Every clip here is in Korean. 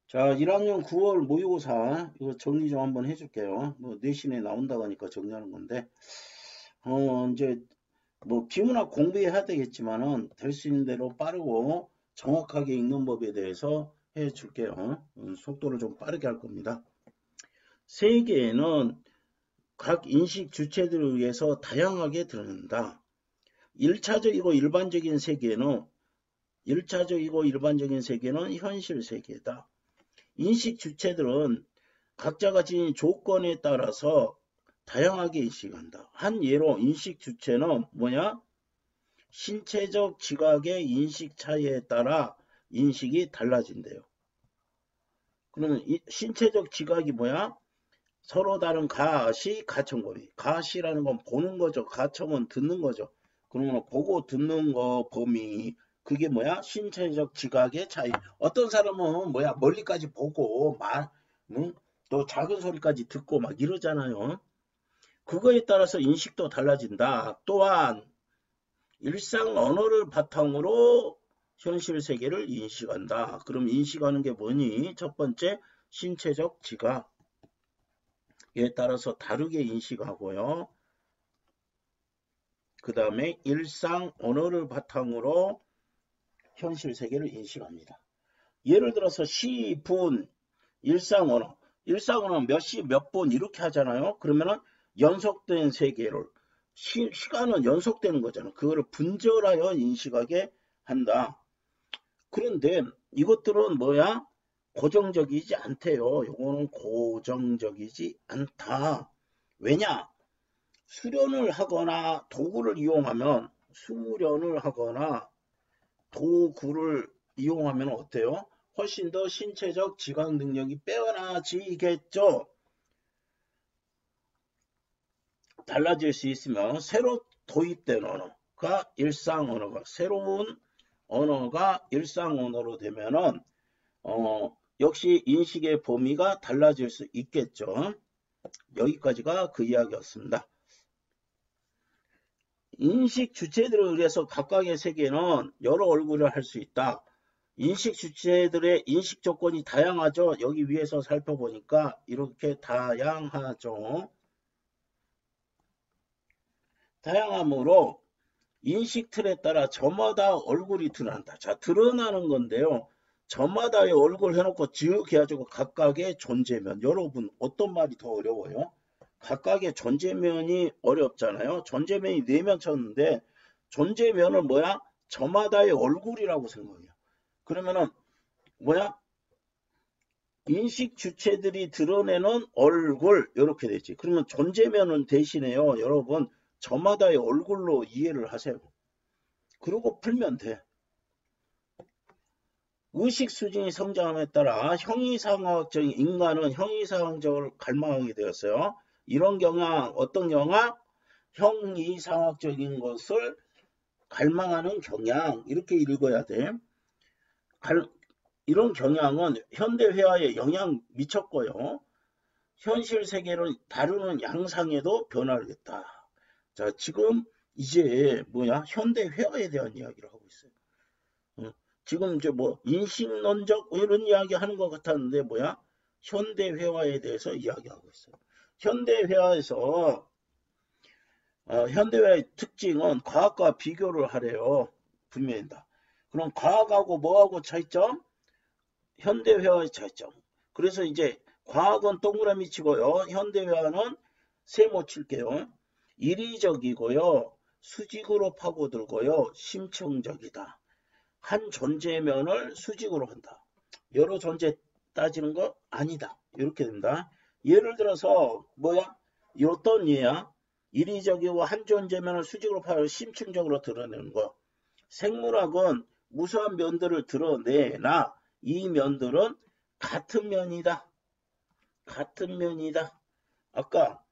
자, 1학년 9월 모의고사 이거 정리 좀 한번 해줄게요. 뭐 내신에 나온다고 하니까 정리하는 건데, 이제 뭐 비문학 공부해야 되겠지만은 될 수 있는 대로 빠르고 정확하게 읽는 법에 대해서 해줄게요. 속도를 좀 빠르게 할 겁니다. 세계에는 각 인식 주체들에 의해서 다양하게 드러난다. 1차적이고 일반적인 세계는 현실 세계다. 인식 주체들은 각자가 지닌 조건에 따라서 다양하게 인식한다. 한 예로 인식 주체는 뭐냐? 신체적 지각의 인식 차이에 따라 인식이 달라진대요. 그러면 이 신체적 지각이 뭐야? 서로 다른 가시, 가청범위. 가시라는 건 보는 거죠. 가청은 듣는 거죠. 그러면 보고 듣는 거 범위. 그게 뭐야? 신체적 지각의 차이. 어떤 사람은 뭐야? 멀리까지 보고 응? 또 작은 소리까지 듣고 막 이러잖아요. 그거에 따라서 인식도 달라진다. 또한 일상 언어를 바탕으로 현실 세계를 인식한다. 그럼 인식하는 게 뭐니? 첫 번째, 신체적 지각. 에 따라서 다르게 인식하고요. 그 다음에 일상 언어를 바탕으로 현실 세계를 인식합니다. 예를 들어서 시, 분, 일상 언어. 일상 언어 몇 시, 몇 분 이렇게 하잖아요. 그러면은 연속된 세계를 시간은 연속되는 거잖아. 그거를 분절하여 인식하게 한다. 그런데 이것들은 뭐야? 고정적이지 않대요. 요거는 고정적이지 않다. 왜냐? 수련을 하거나 도구를 이용하면 어때요? 훨씬 더 신체적 지각 능력이 빼어나지겠죠. 달라질 수 있으면 새로 도입된 언어가 일상 언어가 새로운 언어가 일상 언어로 되면은 역시 인식의 범위가 달라질 수 있겠죠. 여기까지가 그 이야기였습니다. 인식 주체들에 의해서 각각의 세계는 여러 얼굴을 할 수 있다. 인식 주체들의 인식 조건이 다양하죠. 여기 위에서 살펴보니까 이렇게 다양하죠. 다양하므로 인식 틀에 따라 저마다 얼굴이 드러난다. 자, 드러나는 건데요. 저마다의 얼굴 해놓고 쭉 해가지고 각각의 존재면. 여러분, 어떤 말이 더 어려워요? 각각의 존재면이 어렵잖아요. 존재면이 4면 쳤는데, 존재면은 뭐야? 저마다의 얼굴이라고 생각해요. 그러면은, 뭐야? 인식 주체들이 드러내는 얼굴, 이렇게 되지. 그러면 존재면은 대신에요. 여러분, 저마다의 얼굴로 이해를 하세요. 그러고 풀면 돼. 의식 수준이 성장함에 따라 형이상학적인 인간은 형이상학적을 갈망하게 되었어요. 이런 경향, 어떤 경향? 형이상학적인 것을 갈망하는 경향, 이렇게 읽어야 돼. 이런 경향은 현대 회화에 영향 미쳤고요. 현실 세계를 다루는 양상에도 변화를 줬다. 자, 지금 이제 뭐야? 현대 회화에 대한 이야기를 하고 있어요. 지금 이제 뭐 인식론적 이런 이야기 하는 것 같았는데 뭐야? 현대 회화에 대해서 이야기하고 있어요. 현대 회화에서 현대 회화의 특징은 과학과 비교를 하래요. 분명히다. 그럼 과학하고 뭐하고 차이점? 현대 회화의 차이점. 그래서 이제 과학은 동그라미 치고요. 현대 회화는 세모 칠게요. 이리적이고요. 수직으로 파고들고요. 심층적이다. 한 존재면을 수직으로 한다. 여러 존재 따지는 거 아니다. 이렇게 된다. 예를 들어서 뭐야? 어떤 예야? 이리적이고 한 존재면을 수직으로 파고 심층적으로 드러내는 거. 생물학은 무수한 면들을 드러내나 이 면들은 같은 면이다. 같은 면이다. 아까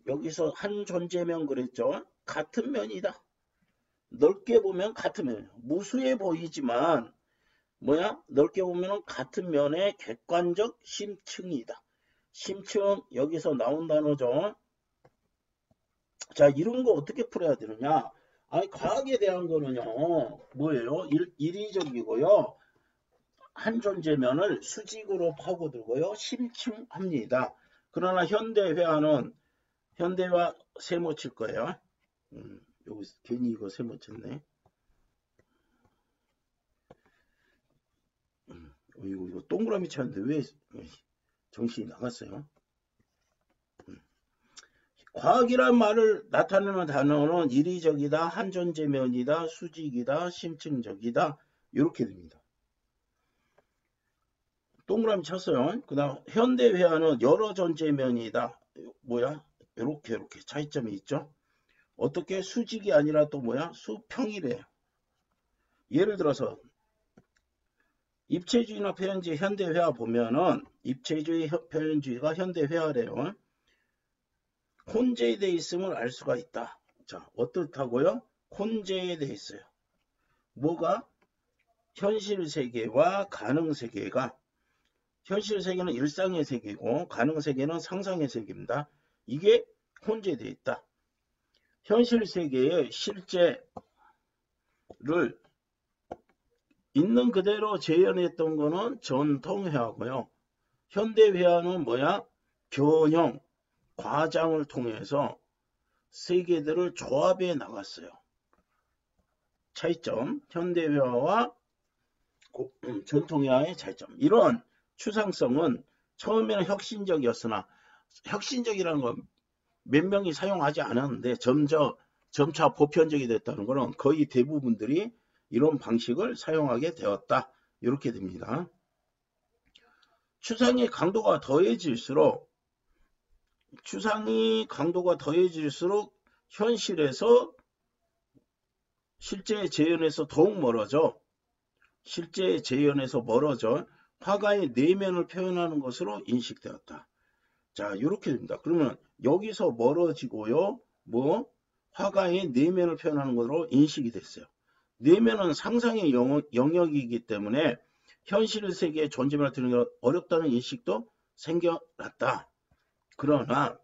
여기서 한 존재면 그랬죠? 같은 면이다. 넓게 보면 같은 면. 무수해 보이지만 뭐야? 넓게 보면 같은 면의 객관적 심층이다. 심층 여기서 나온 단어죠. 자, 이런 거 어떻게 풀어야 되느냐? 아니, 과학에 대한 거는요. 뭐예요? 일이적이고요. 한 존재면을 수직으로 파고들고요. 심층합니다. 그러나 현대회화는 현대화 세모 칠 거예요. 여기 괜히 이거 세모 쳤네. 이거 동그라미 쳤는데 왜 정신이 나갔어요? 과학이란 말을 나타내는 단어는 이리적이다, 한 존재면이다, 수직이다, 심층적이다 이렇게 됩니다. 동그라미 쳤어요. 그 다음 현대회화는 여러 존재면이다. 뭐야? 이렇게 차이점이 있죠. 어떻게 수직이 아니라 또 뭐야? 수평이래요. 예를 들어서 입체주의나 표현주의 현대회화 보면은 입체주의 표현주의가 현대회화래요. 혼재되어 있음을 알 수가 있다. 자, 어떻다고요? 혼재되어 있어요. 뭐가? 현실 세계와 가능 세계가, 현실 세계는 일상의 세계고 가능 세계는 상상의 세계입니다. 이게 혼재되어 있다. 현실 세계의 실제를 있는 그대로 재현했던 거는 전통회화고요. 현대회화는 뭐야? 변형, 과장을 통해서 세계들을 조합해 나갔어요. 차이점, 현대회화와 전통회화의 차이점. 이런 추상성은 처음에는 혁신적이었으나 혁신적이라는 건 몇 명이 사용하지 않았는데 점차 보편적이 됐다는 것은 거의 대부분들이 이런 방식을 사용하게 되었다. 이렇게 됩니다. 추상의 강도가 더해질수록 현실에서 실제 재현에서 더욱 멀어져. 실제 재현에서 멀어져 화가의 내면을 표현하는 것으로 인식되었다. 자, 이렇게 됩니다. 그러면 여기서 멀어지고요. 화가의 내면을 표현하는 것으로 인식이 됐어요. 내면은 상상의 영역이기 때문에 현실 세계의 존재를 드는 게 어렵다는 인식도 생겨났다. 그러나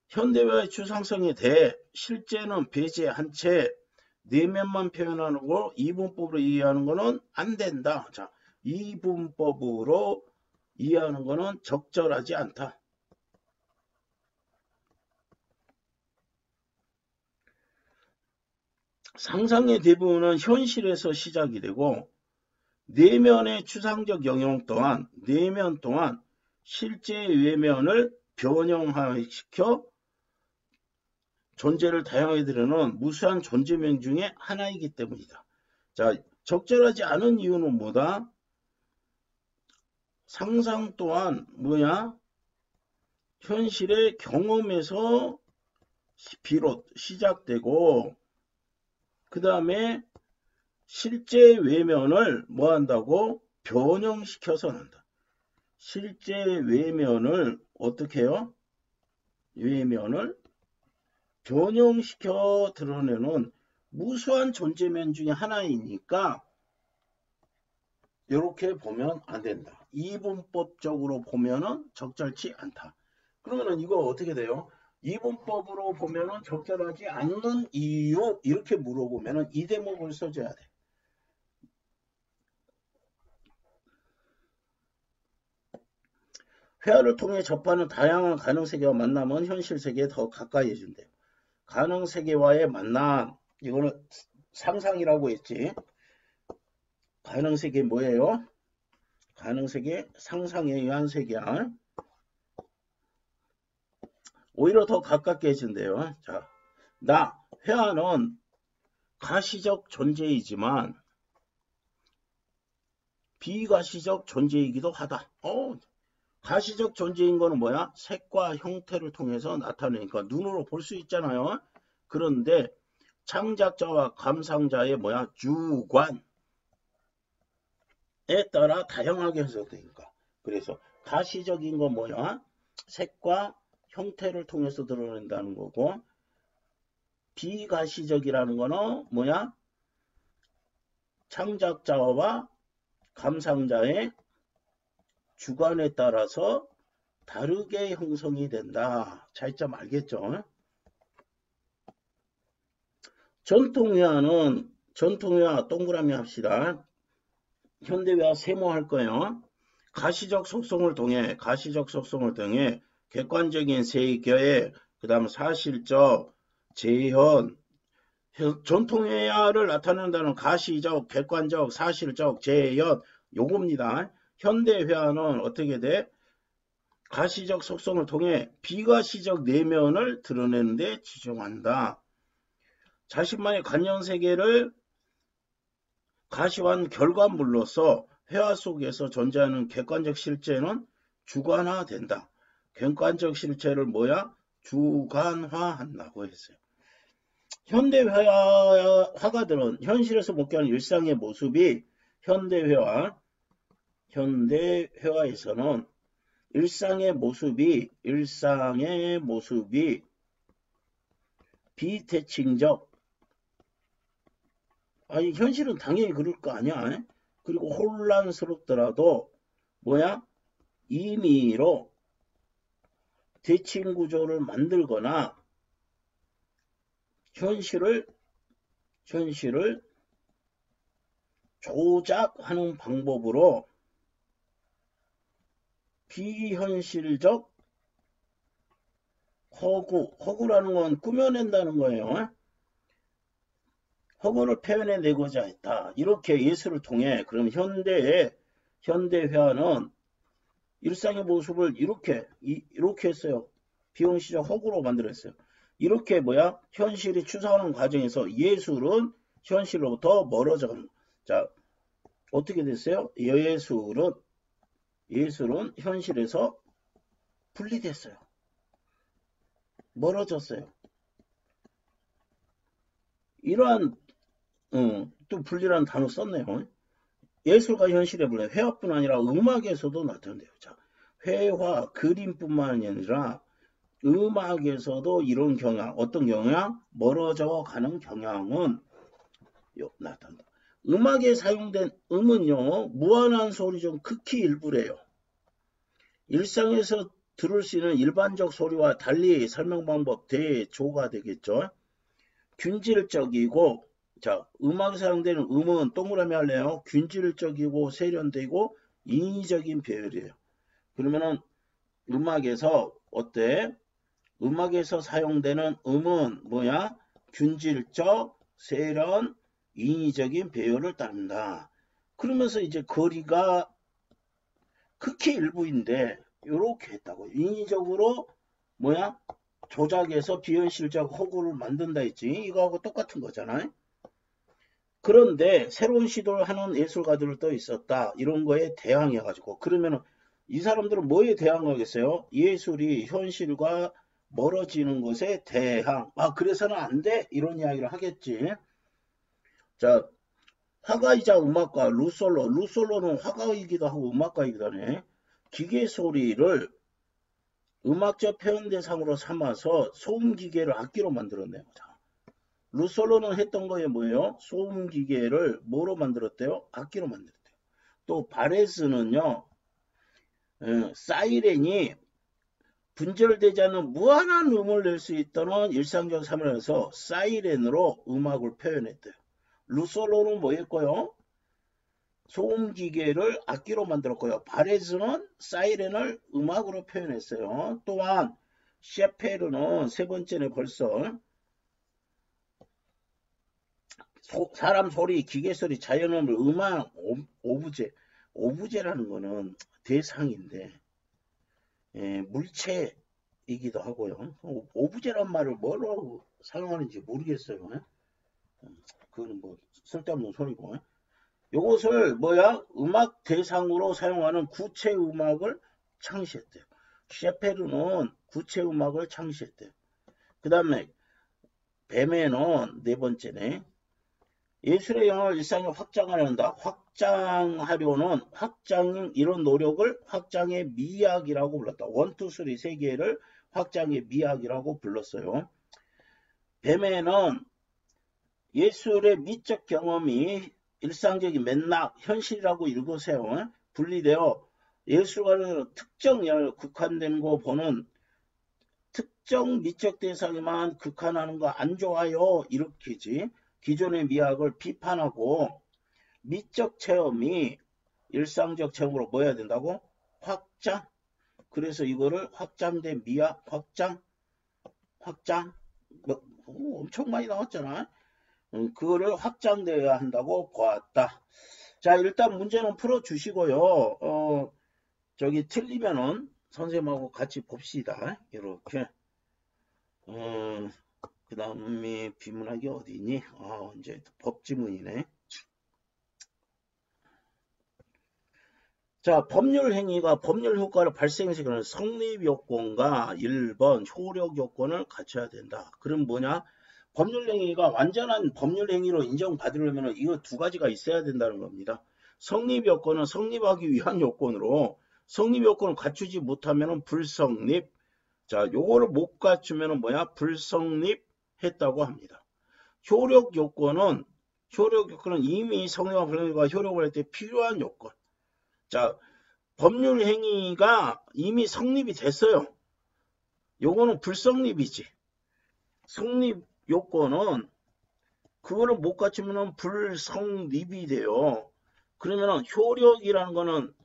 현대화의 추상성에 대해 실제는 배제한 채 내면만 표현하는 거 이분법으로 이해하는 것은 안 된다. 자, 이분법으로 이해하는 것은 적절하지 않다. 상상의 대부분은 현실에서 시작이 되고 내면의 추상적 영역 또한 내면 동안 실제 외면을 변형시켜 존재를 다양하게 드러내는 무수한 존재명 중에 하나이기 때문이다. 자, 적절하지 않은 이유는 뭐다? 상상 또한 현실의 경험에서 비롯 시작되고 그 다음에 실제 외면을 한다고? 변형시켜서 한다. 실제 외면을 어떻게 해요? 외면을 변형시켜 드러내는 무수한 존재면 중에 하나이니까 이렇게 보면 안 된다. 이분법적으로 보면은 적절치 않다. 그러면은 이거 어떻게 돼요? 이분법으로 보면은 적절하지 않는 이유 이렇게 물어보면은 이 대목을 써줘야 돼. 회화를 통해 접하는 다양한 가능세계와 만남은 현실 세계에 더 가까이 해준대요. 가능세계와의 만남, 이거는 상상이라고 했지. 가능세계 뭐예요? 가능세계 상상에 의한 세계야. 오히려 더 가깝게 해준대요. 자, 회화는 가시적 존재이지만 비가시적 존재이기도 하다. 가시적 존재인 거는 뭐야? 색과 형태를 통해서 나타내니까 눈으로 볼 수 있잖아요. 그런데 창작자와 감상자의 주관에 따라 다양하게 해석되니까. 그래서 가시적인 건 색과 형태를 통해서 드러낸다는 거고, 비가시적이라는 거는 창작자와 감상자의 주관에 따라서 다르게 형성이 된다. 차이점 알겠죠? 전통회화 동그라미 합시다. 현대회화 세모할 거예요. 가시적 속성을 통해 객관적인 세계의 그 다음 사실적, 재현, 전통회화를 나타낸다는 가시적, 객관적, 사실적, 재현 요겁니다. 현대회화는 어떻게 돼? 가시적 속성을 통해 비가시적 내면을 드러내는 데 집중한다. 자신만의 관념세계를 가시화한 결과물로서 회화 속에서 존재하는 객관적 실체는 주관화된다. 객관적 실체를 뭐야? 주관화한다고 했어요. 현대 화가들은 현실에서 목격하는 일상의 모습이 현대회화에서는 일상의 모습이 비대칭적, 아니 현실은 당연히 그럴 거 아니야. 그리고 혼란스럽더라도 뭐야? 임의로 대칭 구조를 만들거나 현실을 조작하는 방법으로 비현실적 허구라는 건 꾸며낸다는 거예요. 허구를 표현해내고자 했다. 이렇게 예술을 통해 그럼 현대회화는 일상의 모습을 이렇게 했어요. 비현실적 허구로 만들었어요. 이렇게 뭐야? 현실이 추상하는 과정에서 예술은 현실로부터 멀어져 가는. 자, 어떻게 됐어요? 예술은 현실에서 분리됐어요. 멀어졌어요. 이러한 또 분리라는 단어 썼네요. 예술과 현실의 분리, 회화뿐 아니라 음악에서도 나타난대요. 자, 회화, 그림뿐만 아니라 음악에서도 이런 경향, 어떤 경향? 멀어져 가는 경향은 나타난다. 음악에 사용된 음은요, 무한한 소리 중 극히 일부래요. 일상에서 들을 수 있는 일반적 소리와 달리 설명 방법 대조가 되겠죠. 균질적이고, 자, 음악에 사용되는 음은 동그라미 할래요. 균질적이고 세련되고 인위적인 배열이에요. 그러면은 음악에서 어때? 음악에서 사용되는 음은 뭐야? 균질적, 세련, 인위적인 배열을 따른다. 그러면서 이제 거리가 극히 일부인데 이렇게 했다고. 인위적으로 뭐야? 조작해서 비현실적 허구를 만든다 했지. 이거하고 똑같은 거잖아요. 그런데 새로운 시도를 하는 예술가들도 또 있었다. 이런 거에 대항해가지고. 그러면은 이 사람들은 뭐에 대항하겠어요? 예술이 현실과 멀어지는 것에 대항. 아, 그래서는 안 돼? 이런 이야기를 하겠지. 자, 화가이자 음악가 루솔로는 화가이기도 하고 음악가이기도 하네. 기계 소리를 음악적 표현 대상으로 삼아서 소음기계를 악기로 만들었네요. 자, 루솔로는 했던 거에 뭐예요? 소음기계를 뭐로 만들었대요? 악기로 만들었대요. 또 바레스는요, 사이렌이 분절되지 않는 무한한 음을 낼 수 있다는 일상적 사물에서 사이렌으로 음악을 표현했대요. 루솔로는 뭐 했고요? 소음기계를 악기로 만들었고요. 바레스는 사이렌을 음악으로 표현했어요. 또한 셰페르는 세 번째는 벌써 사람 소리, 기계 소리, 자연음을 음악, 오브제라는 거는 대상인데 물체이기도 하고요. 오브제란 말을 뭐로 사용하는지 모르겠어요. 그거는 뭐 쓸데없는 소리고. 요것을 뭐야? 음악 대상으로 사용하는 구체 음악을 창시했대요. 셰페르는 구체 음악을 창시했대요. 그 다음에 베메는 네 번째네. 예술의 영역을 일상에 확장하려는다. 이런 노력을 확장의 미학이라고 불렀다. 1, 2, 3 세 개를 확장의 미학이라고 불렀어요. 뱀에는 예술의 미적 경험이 일상적인 맥락, 현실이라고 읽으세요. 분리되어 예술가는 특정 영역에 국한된 거 보는 특정 미적 대상에만 국한하는 거 안 좋아요. 이렇게지. 기존의 미학을 비판하고 미적 체험이 일상적 채무로 뭐 해야 된다고? 확장. 그래서 이거를 확장된 미약 확장 뭐, 엄청 많이 나왔잖아. 그거를 확장되어야 한다고 보았다. 자, 일단 문제는 풀어주시고요. 저기 틀리면은 선생님하고 같이 봅시다. 이렇게. 그 다음에 비문학이 어디 있니? 이제 법지문이네. 자, 법률 행위가 법률 효과를 발생시키는 성립 요건과 1번 효력 요건을 갖춰야 된다. 그럼 뭐냐? 법률 행위가 완전한 법률 행위로 인정받으려면 이거 두 가지가 있어야 된다는 겁니다. 성립 요건은 성립하기 위한 요건으로 성립 요건을 갖추지 못하면 불성립. 자, 요거를 못 갖추면 뭐야? 불성립했다고 합니다. 효력 요건은 이미 성립과 불성립과 효력을 할 때 필요한 요건. 자, 법률 행위가 이미 성립이 됐어요. 요거는 불성립이지. 성립 요건은 그거를 못 갖추면 불성립이 돼요. 그러면 효력이라는 거는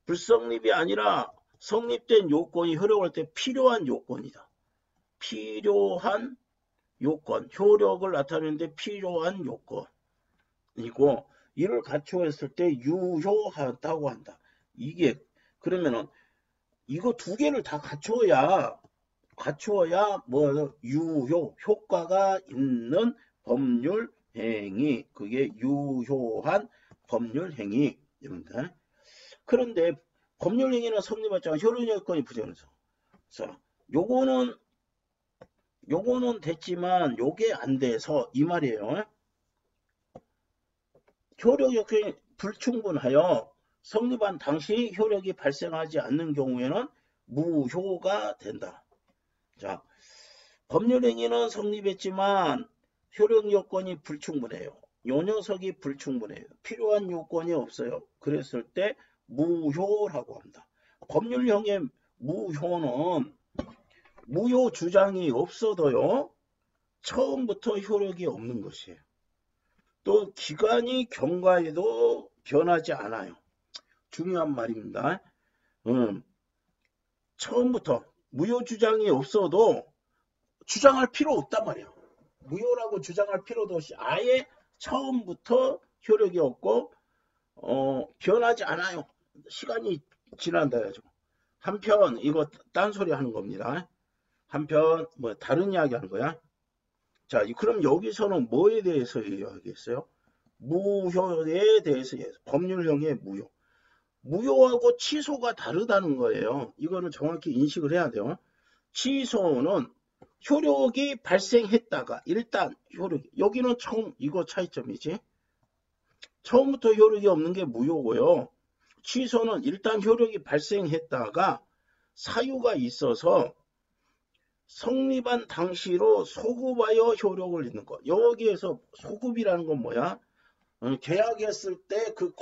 불성립이 아니라 성립된 요건이 효력할 때 필요한 요건이다. 필요한 요건, 효력을 나타내는데 필요한 요건이고 이를 갖추었을 때 유효하다고 한다. 이게 그러면은 이거 두 개를 다 갖추어야 뭐 유효 효과가 있는 법률 행위, 그게 유효한 법률 행위입니다. 그런데 법률 행위는 성립하지 않아 효력 요건이 부정해서. 자, 요거는 됐지만 요게 안 돼서 이 말이에요. 효력 요건이 불충분하여 성립한 당시 효력이 발생하지 않는 경우에는 무효가 된다. 자, 법률 행위는 성립했지만 효력 요건이 불충분해요. 요 녀석이 불충분해요. 필요한 요건이 없어요. 그랬을 때 무효라고 합니다. 법률형의 무효는 무효 주장이 없어도요. 처음부터 효력이 없는 것이에요. 또 기간이 경과해도 변하지 않아요. 중요한 말입니다. 처음부터 무효 주장이 없어도 주장할 필요 없단 말이에요. 무효라고 주장할 필요도 없이 아예 처음부터 효력이 없고 변하지 않아요. 시간이 지난다야죠. 한편 이거 딴소리 하는 겁니다. 한편 뭐 다른 이야기 하는 거야. 자, 그럼 여기서는 뭐에 대해서 이야기했어요? 무효에 대해서 법률형의 무효. 무효하고 취소가 다르다는 거예요. 이거를 정확히 인식을 해야 돼요. 취소는 효력이 발생했다가 일단 효력이 여기는 처음 이거 차이점이지. 처음부터 효력이 없는 게 무효고요. 취소는 일단 효력이 발생했다가 사유가 있어서 성립한 당시로 소급하여 효력을 잃는 것. 여기에서 소급이라는 건 뭐야? 계약했을 때 그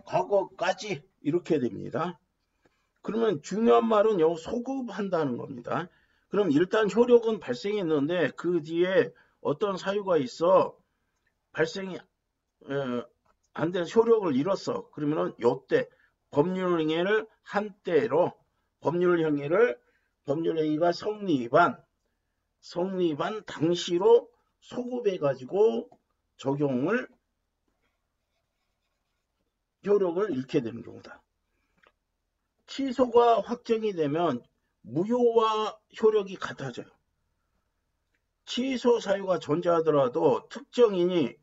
과거까지 이렇게 됩니다. 그러면 중요한 말은 여기 소급한다는 겁니다. 그럼 일단 효력은 발생했는데 그 뒤에 어떤 사유가 있어 발생이 안 돼서 효력을 잃었어. 그러면은 요때 법률행위를 한때로 법률행위가 성립한 당시로 소급해 가지고 적용을 효력을 잃게 되는 경우다. 취소가 확정이 되면 무효와 효력이 같아져요. 취소 사유가 존재하더라도 특정인이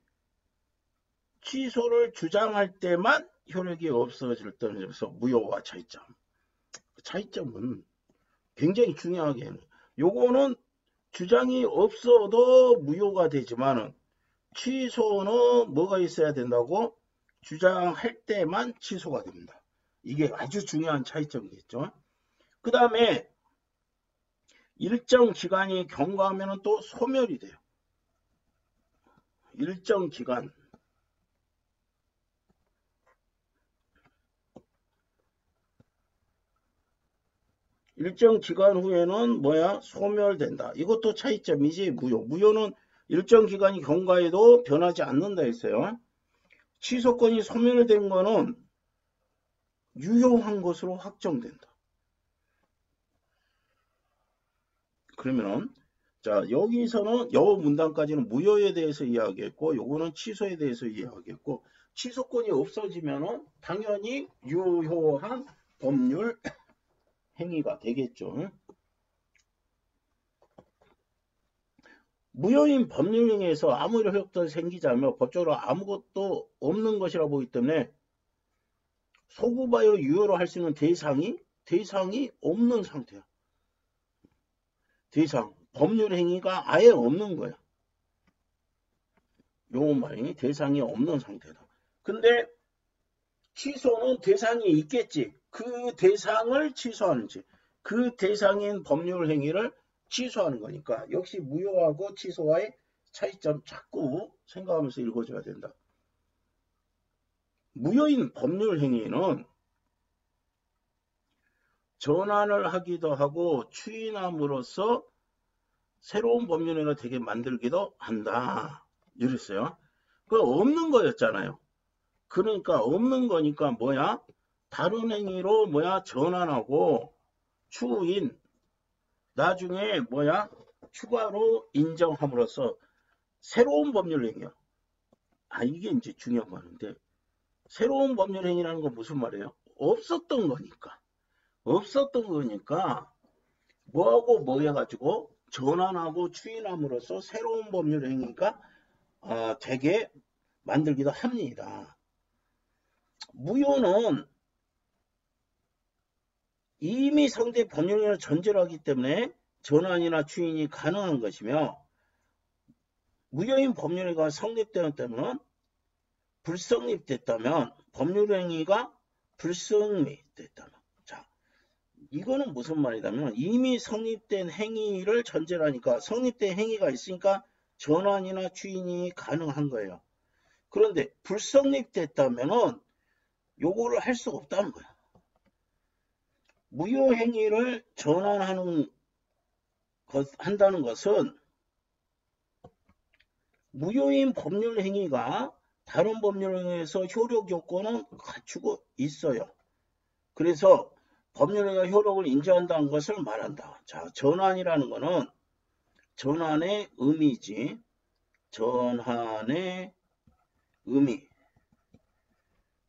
취소를 주장할 때만 효력이 없어질 점에서 무효와 차이점. 차이점은 굉장히 중요하게 해요. 요거는 주장이 없어도 무효가 되지만은 취소는 뭐가 있어야 된다고? 주장할 때만 취소가 됩니다. 이게 아주 중요한 차이점이겠죠. 그 다음에 일정 기간이 경과하면 또 소멸이 돼요. 일정 기간. 일정 기간 후에는 뭐야? 소멸된다. 이것도 차이점이지 무효. 무효는 일정 기간이 경과해도 변하지 않는다 했어요. 취소권이 소멸된 거는 유효한 것으로 확정된다. 그러면은 자, 여기서는 여 문단까지는 무효에 대해서 이야기했고, 요거는 취소에 대해서 이야기했고, 취소권이 없어지면은 당연히 유효한 법률 행위가 되겠죠. 무효인 법률 행위에서 아무 효력도 생기지 않으며 법적으로 아무것도 없는 것이라 보기 때문에 소급하여 유효로 할 수 있는 대상이 없는 상태야. 대상, 법률 행위가 아예 없는 거야. 요 말이 대상이 없는 상태다. 근데 취소는 대상이 있겠지. 그 대상을 취소하는지, 그 대상인 법률 행위를 취소하는 거니까 역시 무효하고 취소와의 차이점 자꾸 생각하면서 읽어줘야 된다. 무효인 법률 행위는 전환을 하기도 하고 추인함으로써 새로운 법률 행위가 되게 만들기도 한다. 이랬어요. 그거 없는 거였잖아요. 그러니까 없는 거니까 뭐야? 다른 행위로 뭐야? 전환하고 추인 나중에 뭐야? 추가로 인정함으로써 새로운 법률 행위야. 아, 이게 이제 중요한 거는데 새로운 법률 행위라는 건 무슨 말이에요? 없었던 거니까. 없었던 거니까 뭐하고 뭐 해가지고 전환하고 추인함으로써 새로운 법률 행위가 되게 만들기도 합니다. 무효는 이미 성립된 법률을 전제로 하기 때문에 전환이나 추인이 가능한 것이며 무효인 법률행위가 성립되었다면 불성립됐다면 법률행위가 불성립됐다면 자 이거는 무슨 말이냐면 이미 성립된 행위를 전제로 하니까 성립된 행위가 있으니까 전환이나 추인이 가능한 거예요. 그런데 불성립됐다면은 요거를 할 수가 없다는 거야. 무효 행위를 한다는 것은 무효인 법률 행위가 다른 법률 행위에서 효력 요건은 갖추고 있어요. 그래서 법률 행위가 효력을 인정한다는 것을 말한다. 자, 전환이라는 것은 전환의 의미지. 전환의 의미.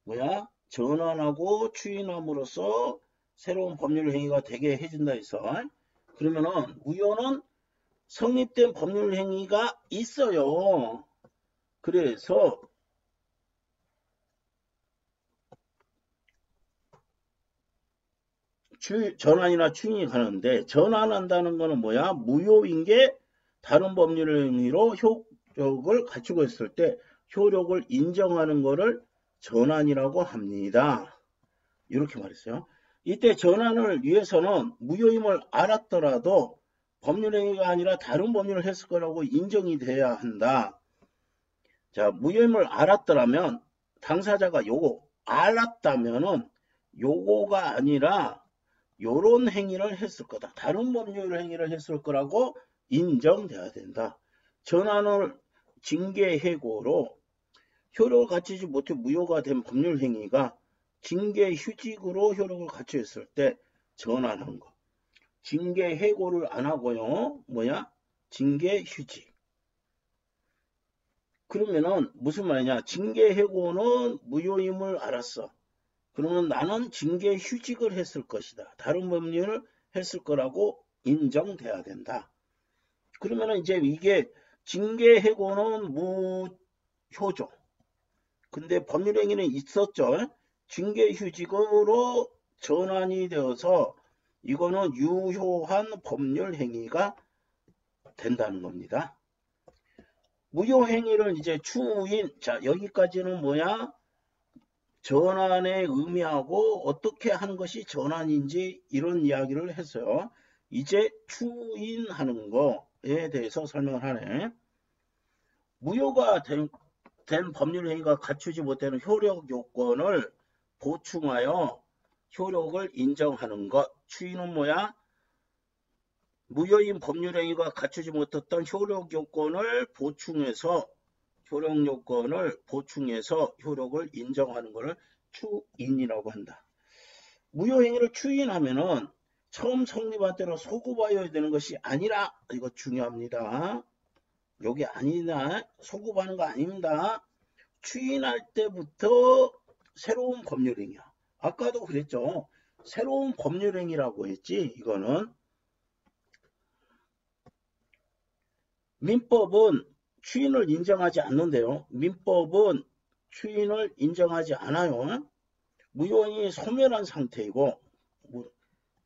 뭐야? 전환하고 추인함으로써 새로운 법률 행위가 되게 해준다 해서 그러면은 무효는 성립된 법률 행위가 있어요. 그래서 전환이나 추인이 가는데 전환한다는 거는 뭐야? 무효인 게 다른 법률 행위로 효력을 갖추고 있을 때 효력을 인정하는 거를 전환이라고 합니다. 이렇게 말했어요. 이때 전환을 위해서는 무효임을 알았더라도 법률행위가 아니라 다른 법률을 했을 거라고 인정이 돼야 한다. 자, 무효임을 알았더라면 당사자가 요거 알았다면은 요거가 아니라 요런 행위를 했을 거다. 다른 법률 행위를 했을 거라고 인정돼야 된다. 전환을 징계 해고로 효력을 갖추지 못해 무효가 된 법률 행위가 징계 휴직으로 효력을 갖추었을 때 전환한 거. 징계 해고를 안 하고요. 뭐야? 징계 휴직. 그러면은 무슨 말이냐? 징계 해고는 무효임을 알았어. 그러면 나는 징계 휴직을 했을 것이다. 다른 법률을 했을 거라고 인정돼야 된다. 그러면은 이제 이게 징계 해고는 무효죠. 근데 법률 행위는 있었죠. 징계 휴직으로 전환이 되어서 이거는 유효한 법률 행위가 된다는 겁니다. 무효 행위를 이제 추인, 자, 여기까지는 뭐야? 전환의 의미하고 어떻게 하는 것이 전환인지 이런 이야기를 했어요. 이제 추인하는 거에 대해서 설명을 하네. 무효가 된 법률 행위가 갖추지 못하는 효력 요건을 보충하여 효력을 인정하는 것. 추인은 뭐야? 무효인 법률 행위가 갖추지 못했던 효력 요건을 보충해서 효력 요건을 보충해서 효력을 인정하는 것을 추인이라고 한다. 무효행위를 추인하면은 처음 성립한 대로 소급하여야 되는 것이 아니라, 이거 중요합니다. 여기 아니다. 소급하는 거 아닙니다. 추인할 때부터 새로운 법률행위야. 아까도 그랬죠. 새로운 법률행위라고 했지. 이거는 민법은 추인을 인정하지 않는데요. 민법은 추인을 인정하지 않아요. 무효원인이 소멸한 상태이고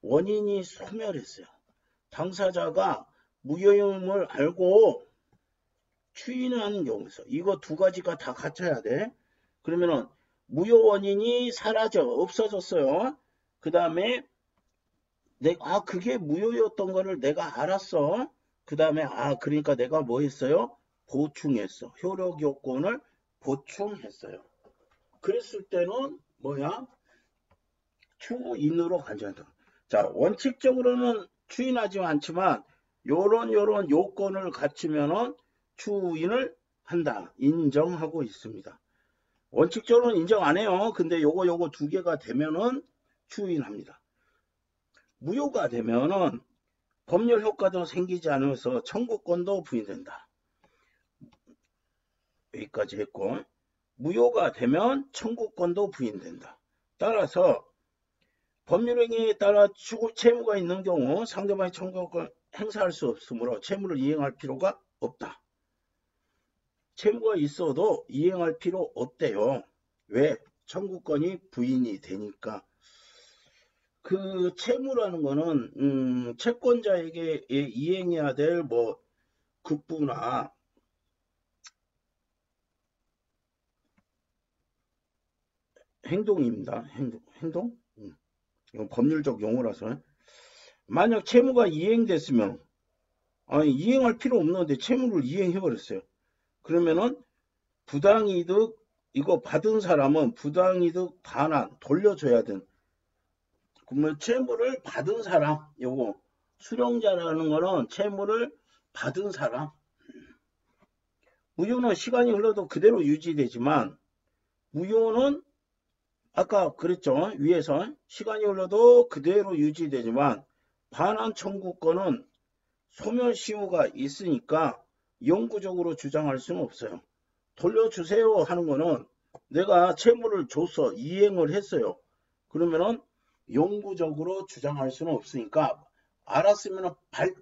원인이 소멸했어요. 당사자가 무효임을 알고 추인하는 경우에서 이거 두 가지가 다 갖춰야 돼. 그러면은 무효 원인이 사라져 없어졌어요. 그 다음에 내가 그게 무효였던 거를 내가 알았어. 그 다음에 그러니까 내가 뭐 했어요? 보충했어. 효력 요건을 보충했어요. 그랬을 때는 뭐야? 추인으로 간주한다. 자, 원칙적으로는 추인하지 않지만 요런 요건을 갖추면은 추인을 한다. 인정하고 있습니다. 원칙적으로는 인정 안 해요. 근데 요거 두 개가 되면은 추인합니다. 무효가 되면은 법률 효과도 생기지 않으면서 청구권도 부인된다. 여기까지 했고, 무효가 되면 청구권도 부인된다. 따라서 법률행위에 따라 채무가 있는 경우 상대방의 청구권을 행사할 수 없으므로 채무를 이행할 필요가 없다. 채무가 있어도 이행할 필요 없대요. 왜? 청구권이 부인이 되니까. 그 채무라는 거는 채권자에게 이행해야 될 뭐 급부나 행동입니다. 행동? 이건 법률적 용어라서. 만약 채무가 이행됐으면 이행할 필요 없는데 채무를 이행해버렸어요. 그러면은 부당이득 이거 받은 사람은 부당이득 반환 돌려줘야 되는. 그러면 채무를 받은 사람, 요거 수령자라는 거는 채무를 받은 사람. 무효는 시간이 흘러도 그대로 유지되지만 무효는 아까 그랬죠. 위에서 시간이 흘러도 그대로 유지되지만 반환 청구권은 소멸시효가 있으니까 영구적으로 주장할 수는 없어요. 돌려주세요 하는 거는 내가 채무를 줘서 이행을 했어요. 그러면은 영구적으로 주장할 수는 없으니까 알았으면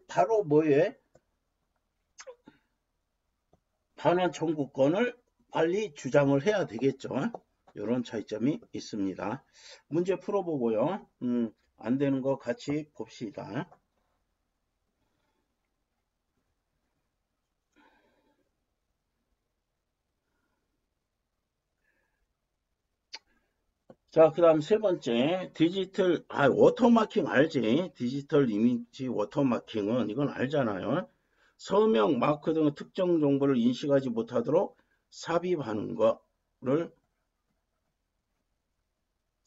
바로 뭐에 반환 청구권을 빨리 주장을 해야 되겠죠. 이런 차이점이 있습니다. 문제 풀어보고요. 안 되는 거 같이 봅시다. 자, 그 다음 세 번째, 디지털, 워터마킹 알지? 디지털 이미지 워터마킹은 이건 알잖아요. 서명, 마크 등 특정 정보를 인식하지 못하도록 삽입하는 거를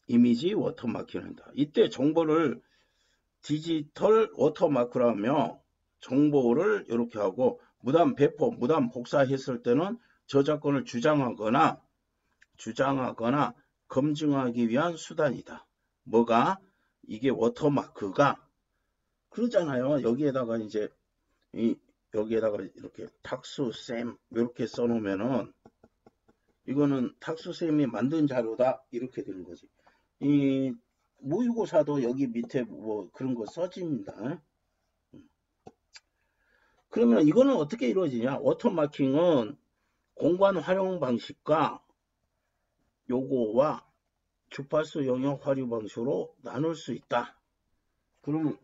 이미지 워터마킹을 한다. 이때 정보를 디지털 워터마크라며 정보를 이렇게 하고 무단 배포, 무단 복사했을 때는 저작권을 주장하거나 검증하기 위한 수단이다. 뭐가? 이게 워터마크가 그러잖아요. 여기에다가 이제 여기에다가 이렇게 탁수쌤 이렇게 써놓으면은 이거는 탁수쌤이 만든 자료다 이렇게 되는 거지. 이 모의고사도 여기 밑에 뭐 그런 거 써집니다. 그러면 이거는 어떻게 이루어지냐? 워터마킹은 공간 활용 방식과 요거와 주파수 영역 활용 방식으로 나눌 수 있다. 그러면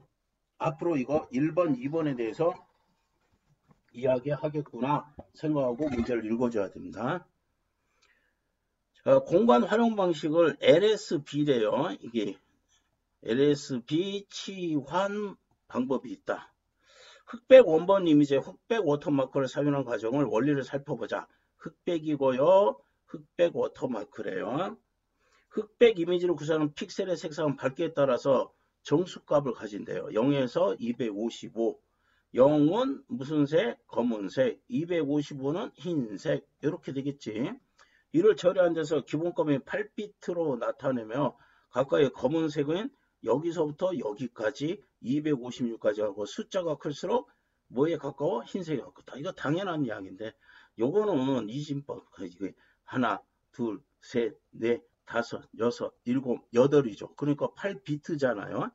앞으로 이거 1번, 2번에 대해서 이야기하겠구나 생각하고 문제를 읽어줘야 됩니다. 자, 공간 활용 방식을 LSB래요. 이게 LSB 치환 방법이 있다. 흑백 원본 이미지에 흑백 워터마크를 사용하는 과정을 원리를 살펴보자. 흑백이고요. 흑백 워터마크래요. 흑백 이미지를 구성하는 픽셀의 색상은 밝기에 따라서 정수값을 가진대요. 0에서 255. 0은 무슨 색? 검은색. 255는 흰색. 이렇게 되겠지. 이를 처리한 데서 기본값이 8비트로 나타내며 각각의 검은색은 여기서부터 여기까지 256까지 하고 숫자가 클수록 뭐에 가까워? 흰색에 가깝다. 이거 당연한 이야기인데 요거는 이진법 하나, 둘, 셋, 넷, 다섯, 여섯, 일곱, 여덟이죠. 그러니까 8비트잖아요.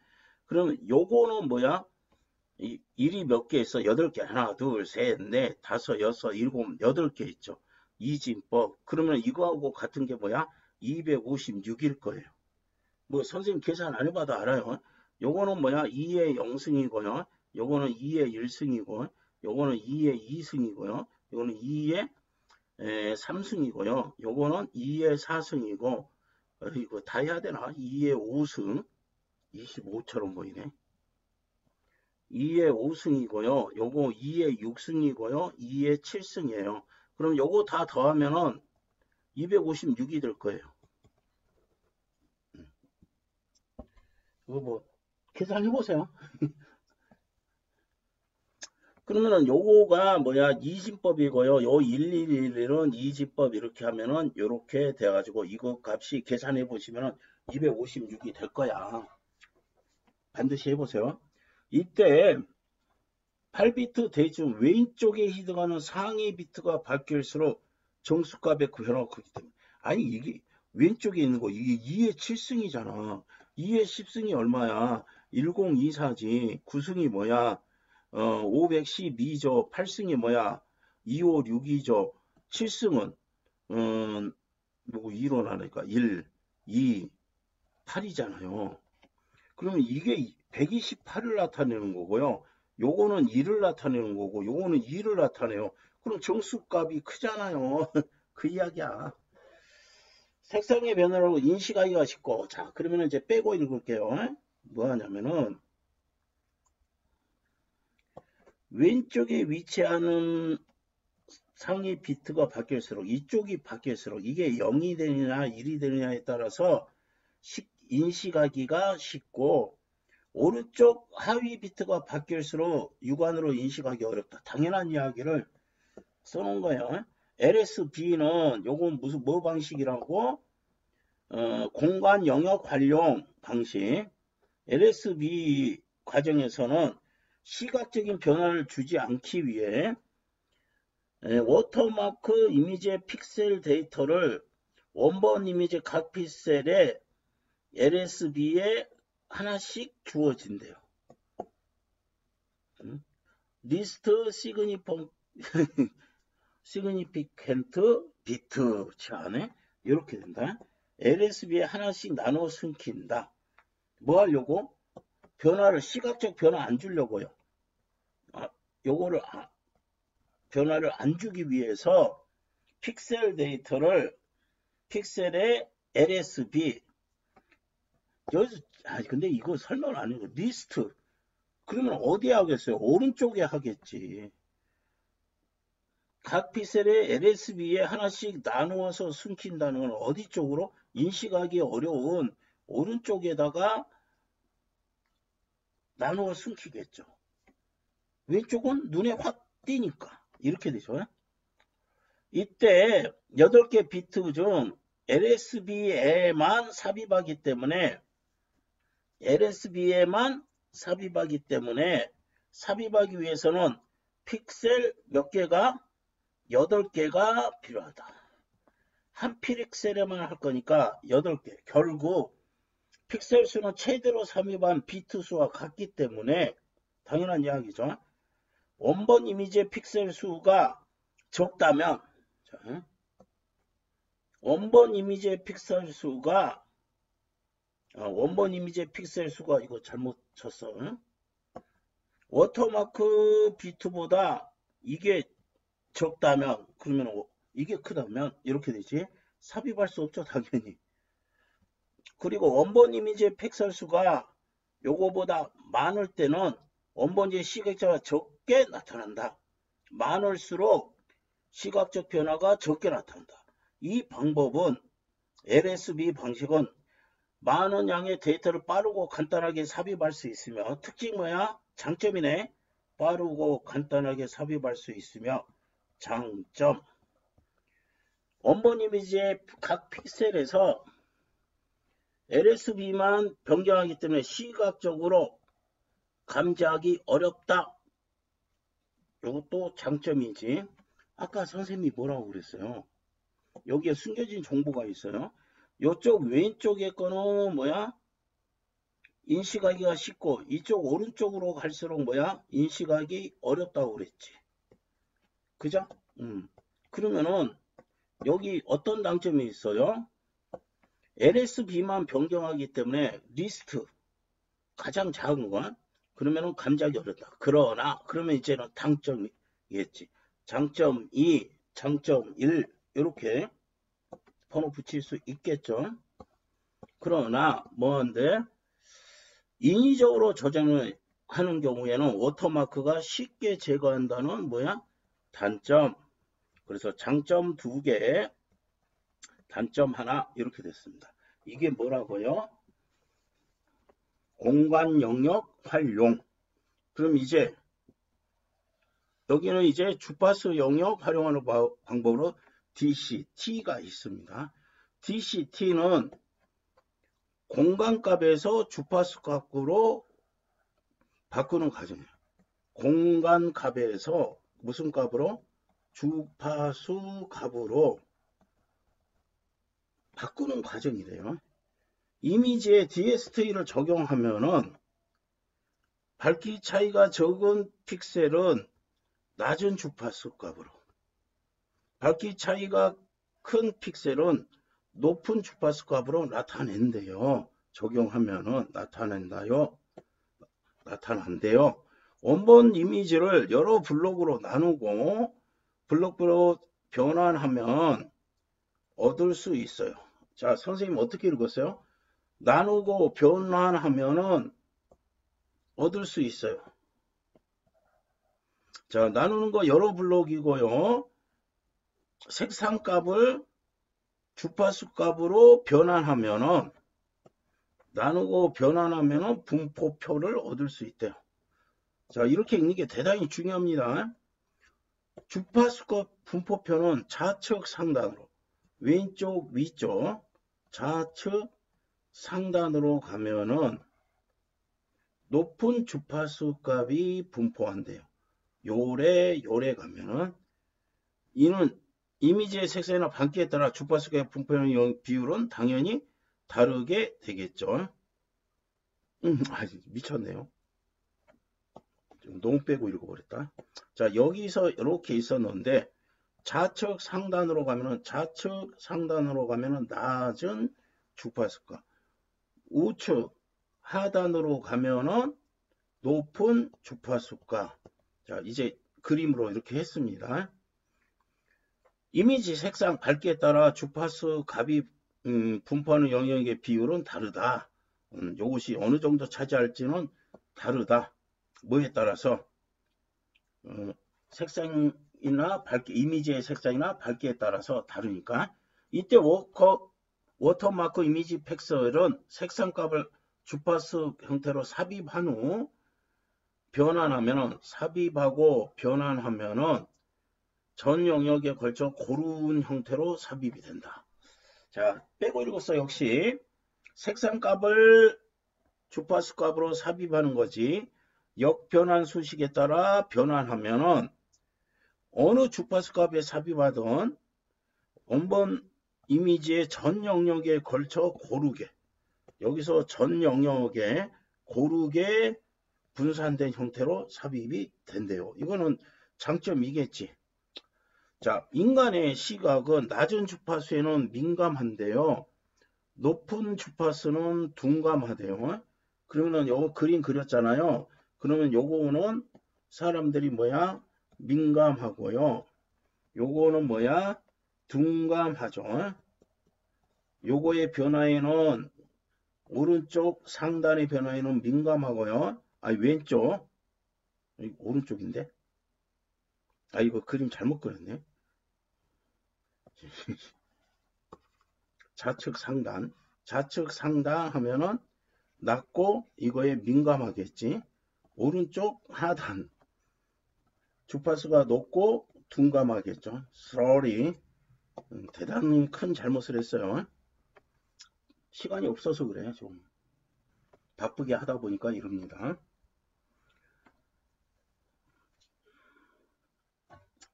그러면 요거는 뭐야? 일이 몇 개 있어? 8개. 하나, 둘, 셋, 넷, 다섯, 여섯, 일곱, 8개 있죠. 이진법. 그러면 이거하고 같은 게 뭐야? 256일 거예요. 뭐 선생님 계산 안 해봐도 알아요. 요거는 뭐야? 2의 0승이고요. 요거는 2의 1승이고, 요거는 2의 2승이고요. 요거는 2의 3승이고요. 요거는 2의 4승이고, 이거 다 해야 되나? 2의 5승. 25처럼 보이네. 2의 5승이고요. 요거 2의 6승이고요. 2의 7승이에요. 그럼 요거 다 더하면은 256이 될 거예요. 이거 뭐 계산해 보세요. 그러면은 요거가 뭐야? 이진법이고요. 요 111은 이진법 이렇게 하면은 요렇게 돼 가지고 이거 값이 계산해 보시면은 256이 될 거야. 반드시 해 보세요. 이때 8비트 대중 왼쪽에 히드가는 상위 비트가 바뀔수록 정수값의 변화가 크기 때문에. 아니 이게 왼쪽에 있는 거 이게 2의 7승이잖아. 2의 10승이 얼마야? 1024지. 9승이 뭐야? 512죠. 8승이 뭐야? 256이죠. 7승은 뭐 2로 나니까 1, 2, 8이잖아요. 그러면 이게 128을 나타내는 거고요. 요거는 1을 나타내는 거고 요거는 2를 나타내요. 그럼 정수값이 크잖아요. 그 이야기야. 색상의 변화로 인식하기가 쉽고. 자, 그러면 이제 빼고 읽을게요. 뭐 하냐면은 왼쪽에 위치하는 상위 비트가 바뀔수록 이쪽이 바뀔수록 이게 0이 되느냐 1이 되느냐에 따라서 인식하기가 쉽고 오른쪽 하위 비트가 바뀔수록 육안으로 인식하기 어렵다. 당연한 이야기를 써놓은 거예요. LSB는 요건 무슨 뭐 방식이라고? 공간 영역 활용 방식. LSB 과정에서는 시각적인 변화를 주지 않기 위해 워터마크 이미지의 픽셀 데이터를 원본 이미지 각 픽셀에 LSB에 하나씩 주어진대요. 리스트 시그니피켄트 비트 안에 이렇게 된다. LSB에 하나씩 나눠 숨긴다. 뭐 하려고? 변화를 시각적 변화 안 주려고요. 요거를 변화를 안 주기 위해서 픽셀 데이터를 픽셀의 LSB 여기서 근데 이거 설명을 안 해요. 리스트 그러면 어디에 하겠어요? 오른쪽에 하겠지. 각 픽셀의 LSB에 하나씩 나누어서 숨긴다는 건 어디 쪽으로? 인식하기 어려운 오른쪽에다가 나누어 숨기겠죠. 왼쪽은 눈에 확 띄니까 이렇게 되죠. 이때 8개 비트 중 LSB에만 삽입하기 때문에 삽입하기 위해서는 픽셀 몇 개가? 8개가 필요하다. 한 픽셀에만 할 거니까 8개. 결국 픽셀 수는 최대로 삽입한 비트 수와 같기 때문에 당연한 이야기죠. 원본 이미지의 픽셀 수가 적다면 원본 이미지의 픽셀 수가 이거 잘못 쳤어. 워터마크 비트보다 이게 적다면 그러면 이게 크다면 이렇게 되지. 삽입할 수 없죠 당연히. 그리고 원본 이미지의 픽셀 수가 요거보다 많을 때는 원본의 시각자가 적게 나타난다. 많을수록 시각적 변화가 적게 나타난다. 이 방법은 LSB 방식은 많은 양의 데이터를 빠르고 간단하게 삽입할 수 있으며 특징 뭐야? 장점이네. 빠르고 간단하게 삽입할 수 있으며 장점. 원본 이미지의 각 픽셀에서 LSB만 변경하기 때문에 시각적으로 감지하기 어렵다. 이것도 장점이지. 아까 선생님이 뭐라고 그랬어요? 여기에 숨겨진 정보가 있어요. 이쪽 왼쪽에 거는 뭐야? 인식하기가 쉽고 이쪽 오른쪽으로 갈수록 뭐야? 인식하기 어렵다고 그랬지. 그죠? 그러면은 여기 어떤 장점이 있어요? LSB만 변경하기 때문에 리스트 가장 작은 건 그러면은 감지하기 어렵다. 그러면 이제는 단점이겠지. 장점 2, 장점 1 이렇게 번호 붙일 수 있겠죠. 그러나 뭐한데 인위적으로 저장을 하는 경우에는 워터마크가 쉽게 제거한다는 뭐야? 단점. 그래서 장점 2개, 단점 하나 이렇게 됐습니다. 이게 뭐라고요? 공간 영역 활용. 그럼 이제 여기는 이제 주파수 영역 활용하는 방법으로 DCT가 있습니다. DCT는 공간값에서 주파수 값으로 바꾸는 과정이에요. 공간값에서 무슨 값으로? 주파수 값으로 바꾸는 과정이래요. 이미지에 DST를 적용하면은 밝기 차이가 적은 픽셀은 낮은 주파수 값으로, 밝기 차이가 큰 픽셀은 높은 주파수 값으로 나타낸대요. 적용하면은 나타난대요. 원본 이미지를 여러 블록으로 나누고 블록으로 변환하면 얻을 수 있어요. 자, 선생님 어떻게 읽었어요? 나누고 변환하면은 얻을 수 있어요. 자, 나누는 거 여러 블록이고요. 색상 값을 주파수 값으로 변환하면은 나누고 변환하면은 분포표를 얻을 수 있대요. 자, 이렇게 읽는 게 대단히 중요합니다. 주파수 값 분포표는 좌측 상단으로, 왼쪽 위쪽, 좌측 상단으로 가면은 높은 주파수 값이 분포한대요. 요래 가면은 이는 이미지의 색상이나 밝기에 따라 주파수 값 분포하는 비율은 당연히 다르게 되겠죠. 미쳤네요. 좀 너무 빼고 읽어버렸다. 자, 여기서 이렇게 있었는데 좌측 상단으로 가면은 낮은 주파수값, 우측 하단으로 가면은 높은 주파수값. 자, 이제 그림으로 이렇게 했습니다. 이미지 색상 밝기에 따라 주파수 값이 분포하는 영역의 비율은 다르다. 이것이 어느 정도 차지할지는 다르다. 뭐에 따라서 색상이나 밝기, 이미지의 색상이나 밝기에 따라서 다르니까. 이때 워터마크 이미지 픽셀은 색상값을 주파수 형태로 삽입한 후 삽입하고 변환하면은 전 영역에 걸쳐 고른 형태로 삽입이 된다. 자, 빼고 읽었어. 역시 색상값을 주파수 값으로 삽입하는 거지. 역변환 수식에 따라 변환하면은 어느 주파수 값에 삽입하든 원본 이미지의 전 영역에 걸쳐 고르게, 여기서 전 영역에 고르게 분산된 형태로 삽입이 된대요. 이거는 장점이겠지. 자, 인간의 시각은 낮은 주파수에는 민감한데요. 높은 주파수는 둔감하대요. 그러면 요거 그림 그렸잖아요. 그러면 요거는 사람들이 뭐야? 민감하고요. 요거는 뭐야? 둔감하죠. 요거의 변화에는 오른쪽 상단의 변화에는 민감하고요. 왼쪽. 오른쪽인데? 이거 그림 잘못 그렸네. 좌측 상단 하면은 낮고 이거에 민감하겠지. 오른쪽 하단 주파수가 높고 둔감하겠죠. slowly. 대단히 큰 잘못을 했어요. 시간이 없어서 그래. 좀 바쁘게 하다 보니까 이럽니다.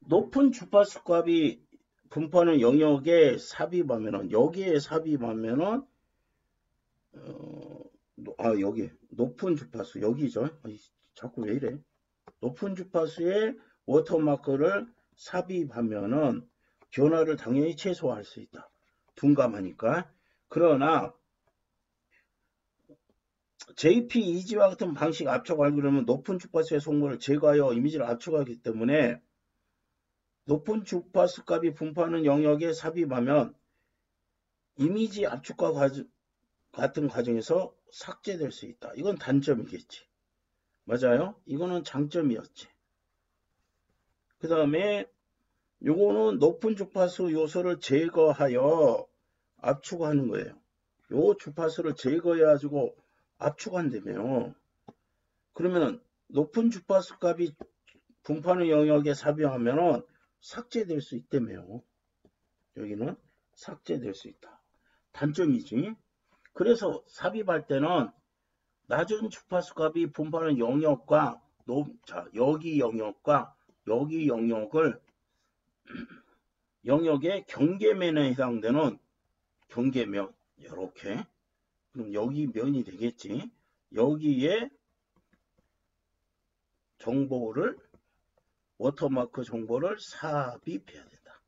높은 주파수 값이 분포하는 영역에 삽입하면은, 여기에 삽입하면은 여기 높은 주파수, 여기죠. 자꾸 왜 이래? 높은 주파수에 워터마크를 삽입하면은 변화를 당연히 최소화할 수 있다. 둔감하니까. 그러나 JPEG와 같은 방식 압축 알고리즘은 높은 주파수의 송모를 제거하여 이미지를 압축하기 때문에 높은 주파수 값이 분포하는 영역에 삽입하면 이미지 압축과 같은 과정에서 삭제될 수 있다. 이건 단점이겠지. 맞아요? 이거는 장점이었지. 그 다음에 요거는 높은 주파수 요소를 제거하여 압축하는 거예요. 요 주파수를 제거해가지고 압축한다며. 그러면 높은 주파수 값이 분포하는 영역에 삽입하면은 삭제될 수 있다며. 여기는 삭제될 수 있다. 단점이지. 그래서 삽입할 때는 낮은 주파수 값이 분포하는 영역과 여기 영역과 여기 영역을 영역의 경계면에 해당되는 경계면, 이렇게. 그럼 여기 면이 되겠지. 여기에 정보를, 워터마크 정보를 삽입해야 된다.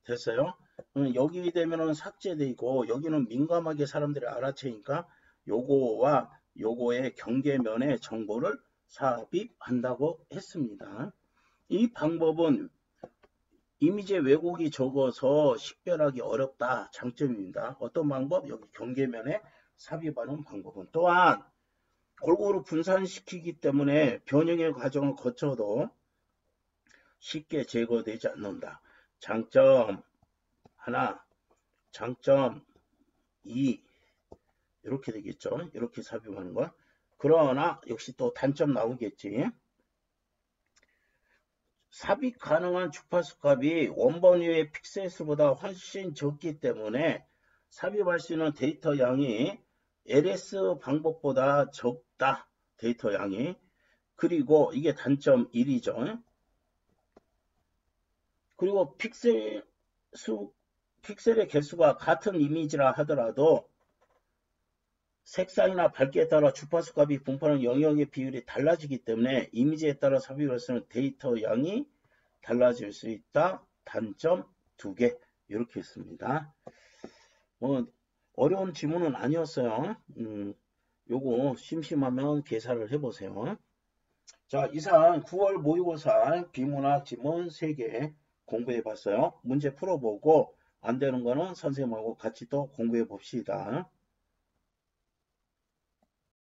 됐어요? 여기 되면은 삭제되고, 여기는 민감하게 사람들이 알아채니까 요거와 요거의 경계면에 정보를 삽입한다고 했습니다. 이 방법은 이미지의 왜곡이 적어서 식별하기 어렵다. 장점입니다. 어떤 방법? 여기 경계면에 삽입하는 방법은 또한 골고루 분산시키기 때문에 변형의 과정을 거쳐도 쉽게 제거되지 않는다. 장점 하나, 장점 2 이렇게 되겠죠. 이렇게 삽입하는 거. 그러나 역시 또 단점 나오겠지. 삽입 가능한 주파수 값이 원본 위의 픽셀 수보다 훨씬 적기 때문에 삽입할 수 있는 데이터 양이 LS 방법보다 적다. 데이터 양이. 그리고 이게 단점 1이죠. 그리고 픽셀의 개수가 같은 이미지라 하더라도 색상이나 밝기에 따라 주파수 값이 분포하는 영역의 비율이 달라지기 때문에 이미지에 따라 삽입할 수 있는 데이터 양이 달라질 수 있다. 단점 2개. 이렇게 했습니다. 어려운 지문은 아니었어요. 요거 심심하면 계산을 해보세요. 자, 이상 9월 모의고사 비문학 지문 3개 공부해 봤어요. 문제 풀어보고 안 되는 거는 선생님하고 같이 또 공부해 봅시다.